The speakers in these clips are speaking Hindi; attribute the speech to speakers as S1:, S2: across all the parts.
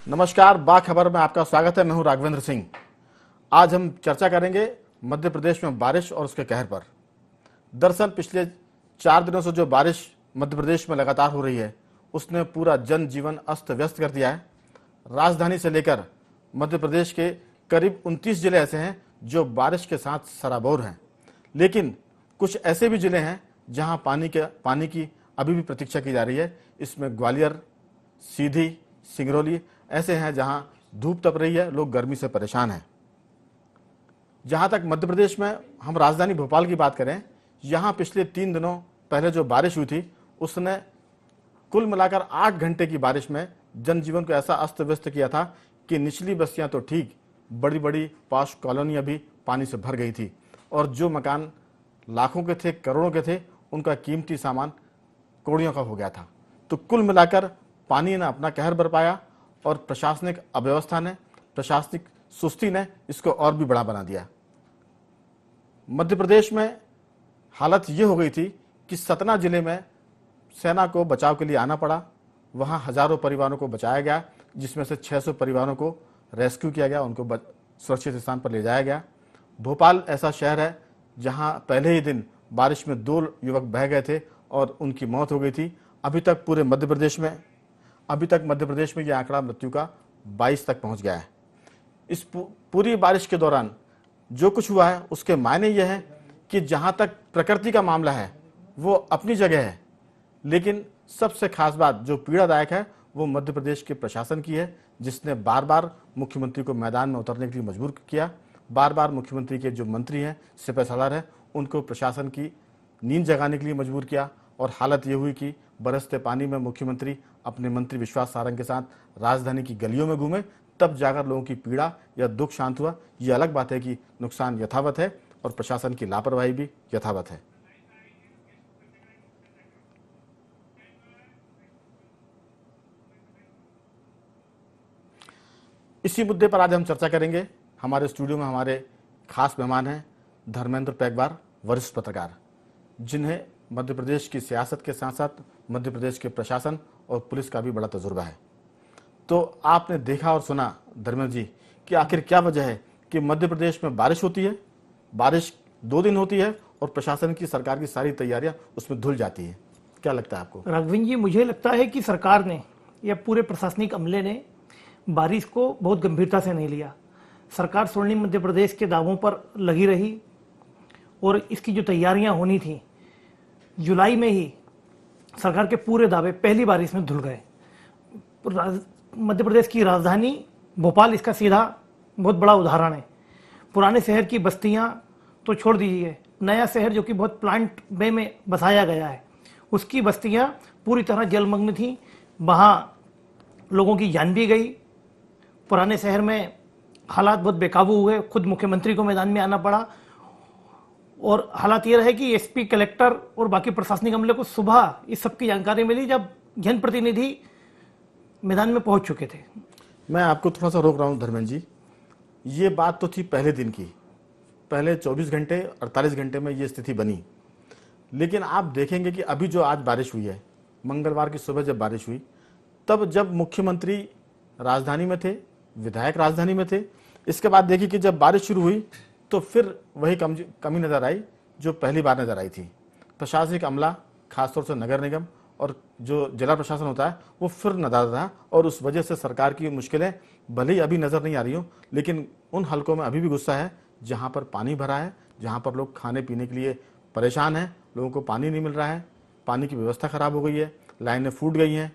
S1: नमस्कार, बाखबर में आपका स्वागत है। मैं हूं राघवेंद्र सिंह। आज हम चर्चा करेंगे मध्य प्रदेश में बारिश और उसके कहर पर। दरअसल पिछले 4 दिनों से जो बारिश मध्य प्रदेश में लगातार हो रही है, उसने पूरा जनजीवन अस्त व्यस्त कर दिया है। राजधानी से लेकर मध्य प्रदेश के करीब 29 जिले ऐसे हैं जो बारिश के साथ सराबोर हैं, लेकिन कुछ ऐसे भी जिले हैं जहां पानी की अभी भी प्रतीक्षा की जा रही है। इसमें ग्वालियर, सीधी, सिंगरौली ऐसे हैं जहां धूप तप रही है, लोग गर्मी से परेशान हैं। जहां तक मध्य प्रदेश में हम राजधानी भोपाल की बात करें, यहां पिछले 3 दिनों पहले जो बारिश हुई थी, उसने कुल मिलाकर 8 घंटे की बारिश में जनजीवन को ऐसा अस्त व्यस्त किया था कि निचली बस्तियां तो ठीक, बड़ी बड़ी पॉश कॉलोनियां भी पानी से भर गई थी और जो मकान लाखों के थे, करोड़ों के थे, उनका कीमती सामान कौड़ियों का हो गया था। तो कुल मिलाकर पानी ने अपना कहर बरपाया और प्रशासनिक अव्यवस्था ने, प्रशासनिक सुस्ती ने इसको और भी बड़ा बना दिया। मध्य प्रदेश में हालत ये हो गई थी कि सतना जिले में सेना को बचाव के लिए आना पड़ा। वहां हजारों परिवारों को बचाया गया, जिसमें से 600 परिवारों को रेस्क्यू किया गया, उनको सुरक्षित स्थान पर ले जाया गया। भोपाल ऐसा शहर है जहां पहले ही दिन बारिश में 2 युवक बह गए थे और उनकी मौत हो गई थी। अभी तक मध्य प्रदेश में यह आंकड़ा मृत्यु का 22 तक पहुंच गया है। इस पूरी बारिश के दौरान जो कुछ हुआ है उसके मायने यह है कि जहां तक प्रकृति का मामला है वो अपनी जगह है, लेकिन सबसे खास बात जो पीड़ादायक है वो मध्य प्रदेश के प्रशासन की है, जिसने बार बार मुख्यमंत्री को मैदान में उतरने के लिए मजबूर किया। बार बार मुख्यमंत्री के जो मंत्री हैं, सिपह सालार हैं, उनको प्रशासन की नींद जगाने के लिए मजबूर किया और हालत ये हुई कि बरसते पानी में मुख्यमंत्री अपने मंत्री विश्वास सारंग के साथ राजधानी की गलियों में घूमे, तब जाकर लोगों की पीड़ा या दुख शांत हुआ। ये अलग बात है कि नुकसान यथावत है और प्रशासन की लापरवाही भी यथावत है। इसी मुद्दे पर आज हम चर्चा करेंगे। हमारे स्टूडियो में हमारे खास मेहमान हैं धर्मेंद्र पैगवार, वरिष्ठ पत्रकार, जिन्हें मध्य प्रदेश की सियासत के साथ साथ मध्य प्रदेश के प्रशासन और पुलिस का भी बड़ा तजुर्बा है। तो आपने देखा और सुना धर्मेंद्र जी कि आखिर क्या वजह है कि मध्य प्रदेश में बारिश होती है, बारिश 2 दिन होती है और प्रशासन की, सरकार की सारी तैयारियां उसमें धुल जाती है। क्या लगता है आपको?
S2: राघवेंद्र जी, मुझे लगता है कि सरकार ने या पूरे प्रशासनिक अमले ने बारिश को बहुत गंभीरता से नहीं लिया। सरकार स्वर्णिम मध्य प्रदेश के दावों पर लगी रही और इसकी जो तैयारियां होनी थी, जुलाई में ही सरकार के पूरे दावे पहली बारिश में धुल गए। मध्य प्रदेश की राजधानी भोपाल इसका सीधा बहुत बड़ा उदाहरण है। पुराने शहर की बस्तियां तो छोड़ दीजिए, नया शहर जो कि बहुत प्लांट वे में बसाया गया है, उसकी बस्तियां पूरी तरह जलमग्न थी। वहां लोगों की जान भी गई। पुराने शहर में हालात बहुत बेकाबू हुए, खुद मुख्यमंत्री को मैदान में आना पड़ा और हालात ये रहे कि एसपी, कलेक्टर और बाकी प्रशासनिक अमले को सुबह इस सब की जानकारी मिली जब जनप्रतिनिधि मैदान में पहुंच चुके थे।
S1: मैं आपको थोड़ा सा रोक रहा हूं धर्मेंद्र जी। ये बात तो थी पहले दिन की, पहले 24 घंटे 48 घंटे में ये स्थिति बनी, लेकिन आप देखेंगे कि अभी जो आज बारिश हुई है, मंगलवार की सुबह जब बारिश हुई, तब जब मुख्यमंत्री राजधानी में थे, विधायक राजधानी में थे, इसके बाद देखिए कि जब बारिश शुरू हुई तो फिर वही कमी नजर आई जो पहली बार नजर आई थी। प्रशासनिक अमला, खासतौर से नगर निगम और जो जिला प्रशासन होता है, वो फिर नादार रहा और उस वजह से सरकार की मुश्किलें भले ही अभी नजर नहीं आ रही हो, लेकिन उन हलकों में अभी भी गुस्सा है जहां पर पानी भरा है, जहां पर लोग खाने पीने के लिए परेशान हैं, लोगों को पानी नहीं मिल रहा है, पानी की व्यवस्था खराब हो गई है, लाइनें फूट गई हैं,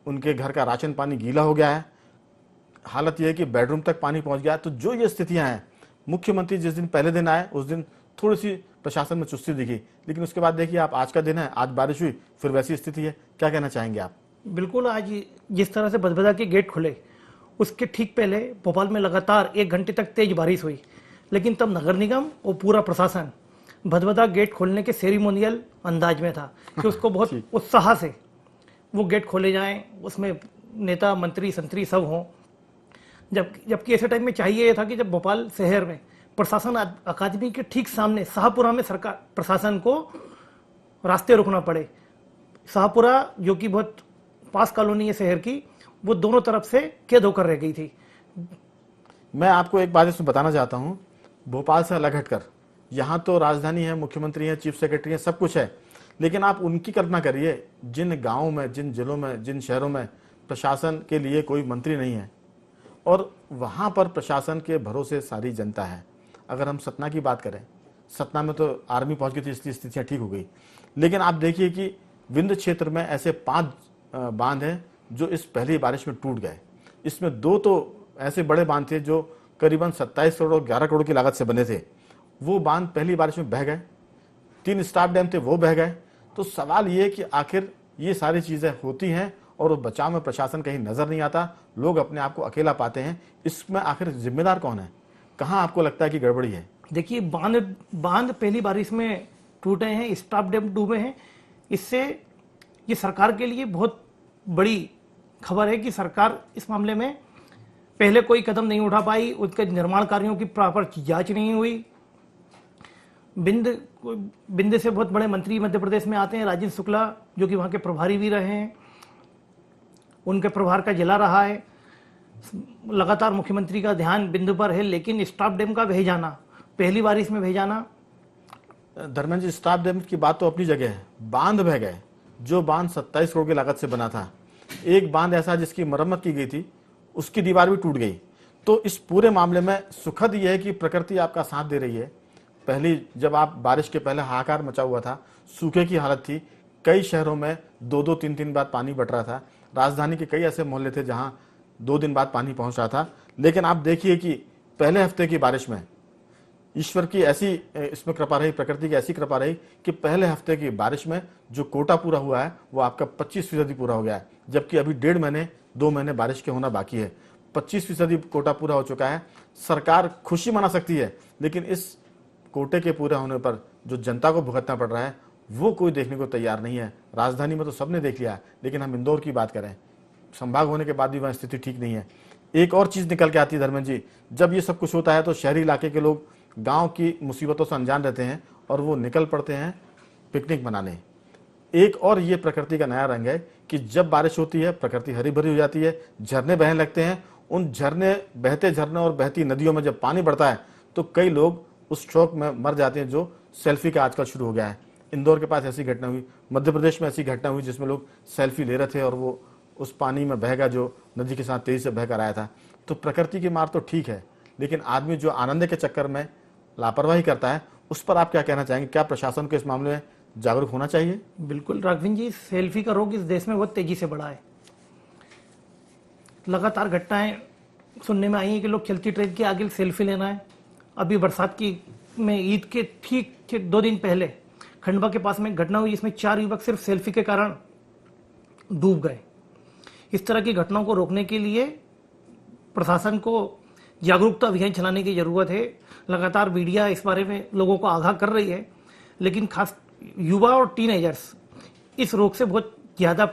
S1: उनके घर का राशन पानी गीला हो गया है, हालत यह है कि बेडरूम तक पानी पहुंच गया है। तो जो ये स्थितियां हैं, मुख्यमंत्री जिस दिन पहले दिन आए उस दिन थोड़ी सी प्रशासन में चुस्ती दिखी, लेकिन उसके बाद देखिए आप आज का दिन है, आज बारिश हुई, फिर वैसी स्थिति है। क्या कहना चाहेंगे आप?
S2: बिल्कुल, आज जिस तरह से भदभदा के गेट खुले, उसके ठीक पहले भोपाल में लगातार 1 घंटे तक तेज बारिश हुई, लेकिन तब नगर निगम और पूरा प्रशासन भदभदा गेट खोलने के सेरिमोनियल अंदाज में था कि उसको बहुत उत्साह से वो गेट खोले जाएं, उसमें नेता, मंत्री, संतरी सब हों। जबकि ऐसे टाइम में चाहिए था कि जब भोपाल शहर में प्रशासन अकादमी के ठीक सामने शाहपुरा में सरकार प्रशासन को रास्ते रोकना पड़े। शाहपुरा जो कि बहुत पास कॉलोनी है शहर की, वो दोनों तरफ से कैद होकर रह गई थी।
S1: मैं आपको एक बात इसमें बताना चाहता हूं, भोपाल से अलग हटकर, यहाँ तो राजधानी है, मुख्यमंत्री है, चीफ सेक्रेटरी है, सब कुछ है, लेकिन आप उनकी कल्पना करिए जिन गांवों में, जिन जिलों में, जिन शहरों में प्रशासन के लिए कोई मंत्री नहीं है और वहां पर प्रशासन के भरोसे सारी जनता है। अगर हम सतना की बात करें, सतना में तो आर्मी पहुंच गई थी इसलिए स्थितियां ठीक हो गई, लेकिन आप देखिए कि विंध्य क्षेत्र में ऐसे 5 बांध हैं जो इस पहली बारिश में टूट गए। इसमें 2 तो ऐसे बड़े बांध थे जो करीबन 27 करोड़ और 11 करोड़ की लागत से बने थे, वो बांध पहली बारिश में बह गए। 3 स्टाफ डैम थे, वो बह गए। तो सवाल ये कि आखिर ये सारी चीजें होती हैं और उस बचाव में प्रशासन कहीं नजर नहीं आता, लोग अपने आप को अकेला पाते हैं। इसमें आखिर जिम्मेदार कौन है? कहाँ आपको लगता है कि गड़बड़ी है?
S2: देखिए, बांध पहली बारिश में टूटे हैं, स्टाफ डैम डूबे हैं। इससे ये सरकार के लिए बहुत बड़ी खबर है कि सरकार इस मामले में पहले कोई कदम नहीं उठा पाई, उसके निर्माण कार्यों की प्रॉपर जांच नहीं हुई। बिंद से बहुत बड़े मंत्री मध्य प्रदेश में आते हैं, राजेंद्र शुक्ला जो कि वहाँ के प्रभारी भी रहे हैं, उनके प्रभार का जिला रहा है। लगातार मुख्यमंत्री का ध्यान बिंदु पर है, लेकिन स्टाफ डैम का बह जाना, पहली बारिश में बह जाना।
S1: धर्मेंद्र जी, स्टाफ डैम की बात तो अपनी जगह है, बांध बह गए। जो बांध 27 करोड़ की लागत से बना था, एक बांध ऐसा जिसकी मरम्मत की गई थी, उसकी दीवार भी टूट गई। तो इस पूरे मामले में सुखद यह है कि प्रकृति आपका साथ दे रही है। पहली जब आप बारिश के पहले हाहाकार मचा हुआ था, सूखे की हालत थी, कई शहरों में 2-2, 3-3 बार पानी बट रहा था। राजधानी के कई ऐसे मोहल्ले थे जहां 2 दिन बाद पानी पहुंच रहा था। लेकिन आप देखिए कि पहले हफ्ते की बारिश में ईश्वर की ऐसी इसमें कृपा रही, प्रकृति की ऐसी कृपा रही कि पहले हफ्ते की बारिश में जो कोटा पूरा हुआ है वो आपका 25% पूरा हो गया है, जबकि अभी 1.5 महीने 2 महीने बारिश के होना बाकी है। 25% कोटा पूरा हो चुका है। सरकार खुशी मना सकती है, लेकिन इस कोटे के पूरे होने पर जो जनता को भुगतना पड़ रहा है वो कोई देखने को तैयार नहीं है। राजधानी में तो सबने देख लिया, लेकिन हम इंदौर की बात करें, संभाग होने के बाद भी वहाँ स्थिति ठीक नहीं है। एक और चीज निकल के आती है धर्मेंद्र जी, जब ये सब कुछ होता है तो शहरी इलाके के लोग गांव की मुसीबतों से अनजान रहते हैं और वो निकल पड़ते हैं पिकनिक मनाने। एक और ये प्रकृति का नया रंग है कि जब बारिश होती है प्रकृति हरी भरी हो जाती है, झरने बहने लगते हैं। उन झरने, बहते झरने और बहती नदियों में जब पानी बढ़ता है तो कई लोग उस शौक में मर जाते हैं जो सेल्फी का आजकल शुरू हो गया है। इंदौर के पास ऐसी घटना हुई, मध्य प्रदेश में ऐसी घटना हुई जिसमें लोग सेल्फी ले रहे थे और वो उस पानी में बहगा जो नदी के साथ तेजी से बहकर आया था। तो प्रकृति की मार तो ठीक है, लेकिन आदमी जो आनंद के चक्कर में लापरवाही करता है उस पर आप क्या कहना चाहेंगे? क्या प्रशासन को इस मामले में जागरूक होना चाहिए?
S2: बिल्कुल राघवन जी, सेल्फी का रोग इस देश में बहुत तेजी से बढ़ा है। लगातार घटनाएं सुनने में आई है कि लोग चलती ट्रेन के आगे सेल्फी लेना है। अभी बरसात की में ईद के ठीक 2 दिन पहले खंडवा के पास में एक घटना हुई जिसमें 4 युवक सिर्फ सेल्फी के कारण डूब गए। इस तरह की घटनाओं को रोकने के लिए प्रशासन को जागरूकता अभियान चलाने की जरूरत है। लगातार मीडिया इस बारे में लोगों को आगाह कर रही है, लेकिन खास युवा और टीनेजर्स इस रोग से बहुत ज्यादा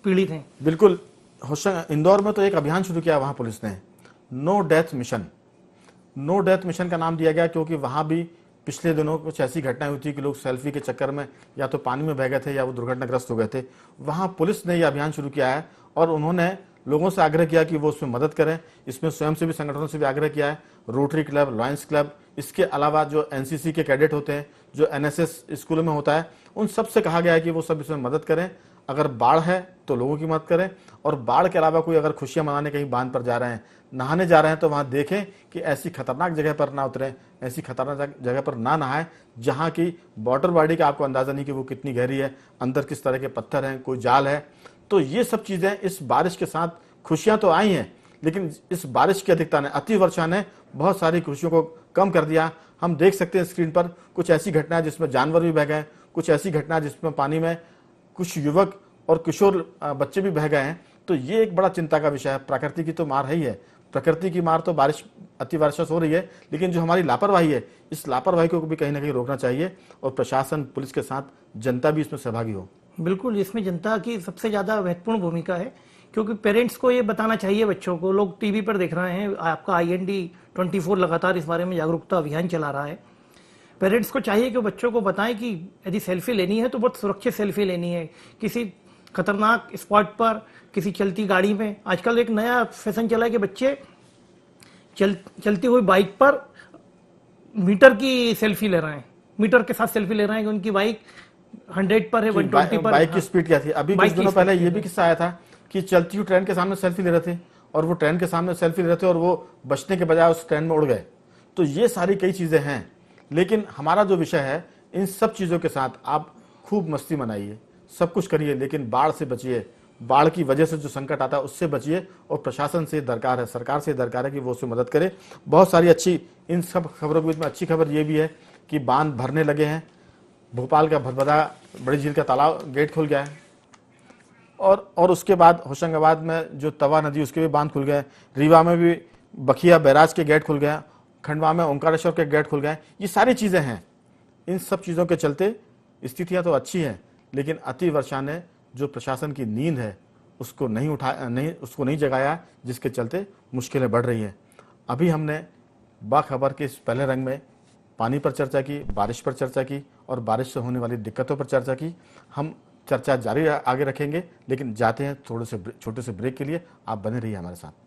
S2: पीड़ित हैं।
S1: बिल्कुल। इंदौर में तो एक अभियान शुरू किया वहां पुलिस ने, no death mission. No death mission का नाम दिया गया क्योंकि वहां भी पिछले दिनों कुछ ऐसी घटनाएं हुई थी कि लोग सेल्फी के चक्कर में या तो पानी में बह गए थे या वो दुर्घटनाग्रस्त हो गए थे। वहां पुलिस ने यह अभियान शुरू किया है और उन्होंने लोगों से आग्रह किया कि वो उसमें मदद करें। इसमें स्वयंसेवी संगठनों से भी आग्रह किया है, रोटरी क्लब, लॉयंस क्लब, इसके अलावा जो एनसीसी के कैडेट होते हैं, जो एनएसएस स्कूलों में होता है, उन सब से कहा गया है कि वो सब इसमें मदद करें। अगर बाढ़ है तो लोगों की मदद करें, और बाढ़ के अलावा कोई अगर खुशियां मनाने कहीं बांध पर जा रहे हैं, नहाने जा रहे हैं, तो वहां देखें कि ऐसी खतरनाक जगह पर ना उतरें, ऐसी खतरनाक जगह पर ना नहाएं जहां की वाटर बॉडी का आपको अंदाजा नहीं कि वो कितनी गहरी है, अंदर किस तरह के पत्थर हैं, कोई जाल है। तो ये सब चीजें इस बारिश के साथ, खुशियां तो आई हैं, लेकिन इस बारिश की अधिकता ने, अति वर्षा ने बहुत सारी खुशियों को कम कर दिया। हम देख सकते हैं स्क्रीन पर कुछ ऐसी घटनाएं जिसमें जानवर भी बह गए, कुछ ऐसी घटना जिसमें पानी में कुछ युवक और किशोर बच्चे भी बह गए हैं। तो ये एक बड़ा चिंता का विषय है। प्रकृति की तो मार है ही है, प्रकृति की मार तो बारिश, अति वर्षा हो रही है, लेकिन जो हमारी लापरवाही है, इस लापरवाही को भी कहीं ना कहीं रोकना चाहिए और प्रशासन, पुलिस के साथ जनता भी इसमें सहभागी हो।
S2: बिल्कुल, इसमें जनता की सबसे ज्यादा महत्वपूर्ण भूमिका है, क्योंकि पेरेंट्स को ये बताना चाहिए बच्चों को। लोग टीवी पर देख रहे हैं, आपका IND 24 लगातार इस बारे में जागरूकता अभियान चला रहा है। पेरेंट्स को चाहिए कि बच्चों को बताएं कि यदि सेल्फी लेनी है तो बहुत सुरक्षित सेल्फी लेनी है, किसी खतरनाक स्पॉट पर किसी चलती गाड़ी में। आजकल एक नया फैशन चला है कि बच्चे चलती हुई बाइक पर मीटर की सेल्फी ले रहे हैं, मीटर के साथ सेल्फी ले रहे हैं कि उनकी बाइक 100 पर है, 120 पर।
S1: बाइक की स्पीड क्या थी? अभी कुछ दिनों पहले ये भी किस्सा आया था कि चलती हुई ट्रेन के सामने सेल्फी ले रहे थे और वो ट्रेन के सामने सेल्फी ले रहे थे और वो बचने के बजाय उस ट्रेन में उड़ गए। तो ये सारी कई चीजें हैं, लेकिन हमारा जो विषय है, इन सब चीजों के साथ आप खूब मस्ती मनाइए, सब कुछ करिए, लेकिन बाढ़ से बचिए। बाढ़ की वजह से जो संकट आता है उससे बचिए, और प्रशासन से दरकार है, सरकार से दरकार है कि वो उसमें मदद करे। बहुत सारी अच्छी, इन सब खबरों के बीच में अच्छी खबर ये भी है कि बांध भरने लगे हैं। भोपाल का भदभदा बड़ी झील का तालाब गेट खुल गया है, और उसके बाद होशंगाबाद में जो तवा नदी उसके भी बांध खुल गए, रीवा में भी बखिया बैराज के गेट खुल गया, खंडवा में ओंकारेश्वर के गेट खुल गए। ये सारी चीज़ें हैं। इन सब चीज़ों के चलते स्थितियां तो अच्छी हैं, लेकिन अति वर्षा ने जो प्रशासन की नींद है उसको नहीं जगाया, जिसके चलते मुश्किलें बढ़ रही हैं। अभी हमने बाखबर के इस पहले रंग में पानी पर चर्चा की, बारिश पर चर्चा की और बारिश से होने वाली दिक्कतों पर चर्चा की। हम चर्चा जारी आगे रखेंगे, लेकिन जाते हैं थोड़े से छोटे से ब्रेक के लिए। आप बने रहिए हमारे साथ।